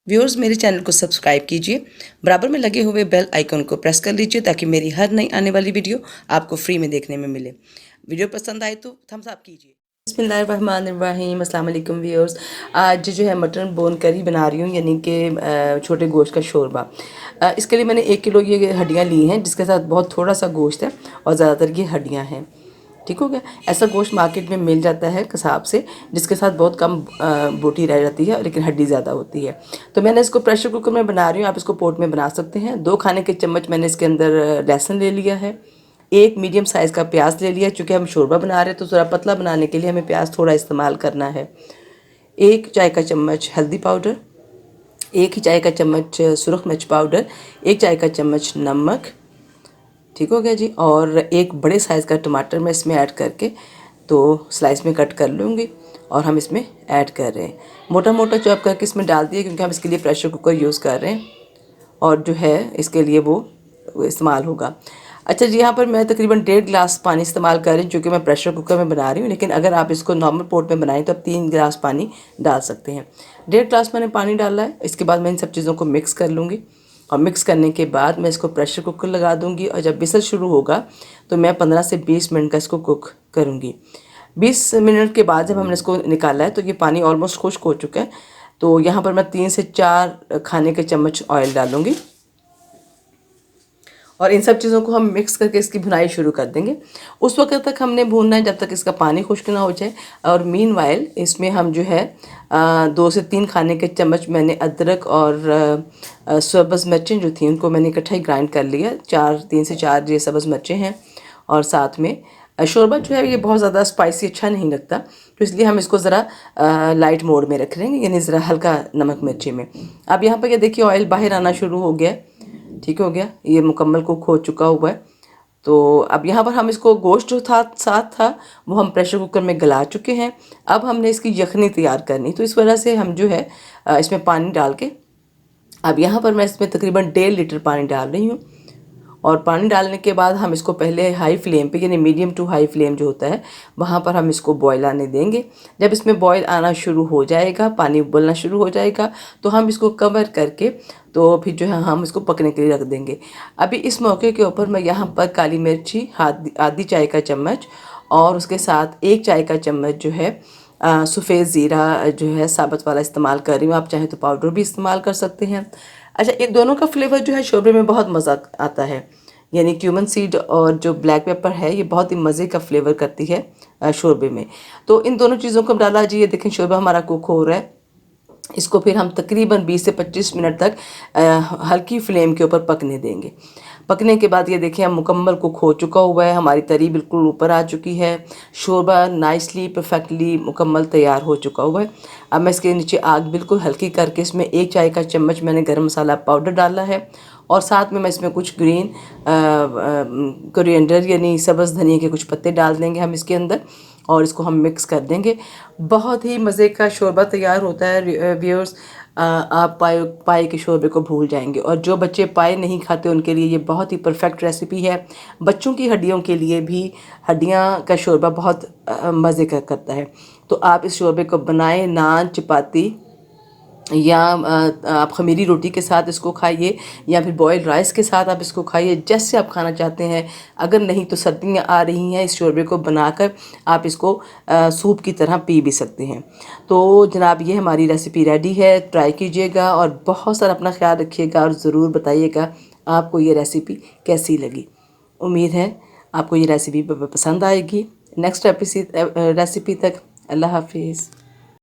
Viewers, मेरे channel को subscribe कीजिए, बराबर में लगे हुए बेल आइकन को प्रेस कर लीजिए ताकि मेरी हर नई आने वाली वीडियो आपको फ्री में देखने में मिले। वीडियो पसंद आए तो थम्स अप कीजिए। बिस्मिल्लाहिर्रहमानिर्रहीम, अस्सलाम वालेकुम व्यूअर्स। आज जो है मटन बोन करी बना रही हूँ, यानी कि छोटे गोश्त का शोरबा। इसके लिए मैंने 1 किलो ये हड्डियाँ ली हैं, जिसके साथ बहुत थोड़ा सा गोश्त है और ज़्यादातर ये हड्डियाँ हैं। ठीक हो गया। ऐसा गोश्त मार्केट में मिल जाता है कसाब से, जिसके साथ बहुत कम बोटी रह जाती है लेकिन हड्डी ज़्यादा होती है। तो मैंने इसको प्रेशर कुकर में बना रही हूँ, आप इसको पोट में बना सकते हैं। 2 खाने के चम्मच मैंने इसके अंदर लहसुन ले लिया है। 1 मीडियम साइज़ का प्याज ले लिया, चूँकि हम शोरबा बना रहे हैं तो थोड़ा पतला बनाने के लिए हमें प्याज थोड़ा इस्तेमाल करना है। 1 चाय का चम्मच हल्दी पाउडर, 1 ही चाय का चम्मच सुरख मिर्च पाउडर, 1 चाय का चम्मच नमक। ठीक हो गया जी। और 1 बड़े साइज़ का टमाटर मैं इसमें ऐड करके तो स्लाइस में कट कर लूँगी और हम इसमें ऐड कर रहे हैं। मोटा मोटा चॉप करके इसमें डाल दिए, क्योंकि हम इसके लिए प्रेशर कुकर यूज़ कर रहे हैं और जो है इसके लिए वो इस्तेमाल होगा। अच्छा जी, यहाँ पर मैं तकरीबन 1.5 गिलास पानी इस्तेमाल कर रही हूँ, क्योंकि मैं प्रेशर कुकर में बना रही हूँ। लेकिन अगर आप इसको नॉर्मल पोट में बनाएं तो आप 3 गिलास पानी डाल सकते हैं। 1.5 गिलास मैंने पानी डाला है। इसके बाद मैं इन सब चीज़ों को मिक्स कर लूँगी और मिक्स करने के बाद मैं इसको प्रेशर कुकर लगा दूँगी और जब विसल शुरू होगा तो मैं 15 से 20 मिनट का इसको कुक करूँगी। 20 मिनट के बाद जब हमने इसको निकाला है तो ये पानी ऑलमोस्ट खुश्क हो चुका है। तो यहाँ पर मैं 3 से 4 खाने के चम्मच ऑयल डालूँगी और इन सब चीज़ों को हम मिक्स करके इसकी भुनाई शुरू कर देंगे। उस वक्त तक हमने भूनना है जब तक इसका पानी खुश्क ना हो जाए। और मीनवाइल इसमें हम जो है 2 से 3 खाने के चम्मच मैंने अदरक और सब्ज़ मिर्चें जो थी उनको मैंने इकट्ठा ही ग्राइंड कर लिया। 3 से 4 ये सब्ज़ मिर्चें हैं। और साथ में शोरबा जो है ये बहुत ज़्यादा स्पाइसी अच्छा नहीं लगता, तो इसलिए हम इसको ज़रा लाइट मोड में रख लेंगे, यानी ज़रा हल्का नमक मिर्ची में। अब यहाँ पर ये देखिए ऑयल बाहर आना शुरू हो गया। ठीक हो गया, ये मुकम्मल कुक हो चुका हुआ है। तो अब यहाँ पर हम इसको गोश्त जो था साथ था वो हम प्रेशर कुकर में गला चुके हैं। अब हमने इसकी यखनी तैयार करनी, तो इस वजह से हम जो है इसमें पानी डाल के, अब यहाँ पर मैं इसमें तकरीबन 1.5 लीटर पानी डाल रही हूँ। और पानी डालने के बाद हम इसको पहले हाई फ्लेम पे, यानी मीडियम टू हाई फ्लेम जो होता है वहाँ पर हम इसको बॉयल आने देंगे। जब इसमें बॉयल आना शुरू हो जाएगा, पानी उबलना शुरू हो जाएगा, तो हम इसको कवर करके तो फिर जो है हम इसको पकने के लिए रख देंगे। अभी इस मौके के ऊपर मैं यहाँ पर काली मिर्ची आधी चाय का चम्मच और उसके साथ 1 चाय का चम्मच जो है सफ़ेद ज़ीरा जो है साबुत वाला इस्तेमाल कर रही हूँ। आप चाहें तो पाउडर भी इस्तेमाल कर सकते हैं। अच्छा, एक दोनों का फ्लेवर जो है शोरबे में बहुत मज़ा आता है, यानी क्यूमन सीड और जो ब्लैक पेपर है ये बहुत ही मज़े का फ्लेवर करती है शोरबे में। तो इन दोनों चीज़ों को डाला जी। ये देखें शोरबा हमारा कुक हो रहा है। इसको फिर हम तकरीबन 20 से 25 मिनट तक हल्की फ्लेम के ऊपर पकने देंगे। पकने के बाद ये देखिए हम मुकम्मल कुक हो चुका हुआ है, हमारी तरी बिल्कुल ऊपर आ चुकी है, शोरबा नाइसली परफेक्टली मुकम्मल तैयार हो चुका हुआ है। अब मैं इसके नीचे आग बिल्कुल हल्की करके इसमें 1 चाय का चम्मच मैंने गरम मसाला पाउडर डाला है और साथ में मैं इसमें कुछ ग्रीन कोरिएंडर यानी सब्ज़ धनिया के कुछ पत्ते डाल देंगे हम इसके अंदर और इसको हम मिक्स कर देंगे। बहुत ही मज़े का शोरबा तैयार होता है व्यूअर्स। आप पाए के शोरबे को भूल जाएंगे। और जो बच्चे पाए नहीं खाते उनके लिए ये बहुत ही परफेक्ट रेसिपी है। बच्चों की हड्डियों के लिए भी हड्डियाँ का शोरबा बहुत मज़े का करता है। तो आप इस शोरबे को बनाएं, नान चपाती या आप ख़मीरी रोटी के साथ इसको खाइए या फिर बॉयल्ड राइस के साथ आप इसको खाइए, जैसे आप खाना चाहते हैं। अगर नहीं तो सर्दियाँ आ रही हैं, इस शोरबे को बनाकर आप इसको सूप की तरह पी भी सकते हैं। तो जनाब ये हमारी रेसिपी रेडी है, ट्राई कीजिएगा और बहुत सारा अपना ख्याल रखिएगा और ज़रूर बताइएगा आपको ये रेसिपी कैसी लगी। उम्मीद है आपको ये रेसिपी पसंद आएगी। नेक्स्ट रेसिपी तक अल्लाह हाफिज़।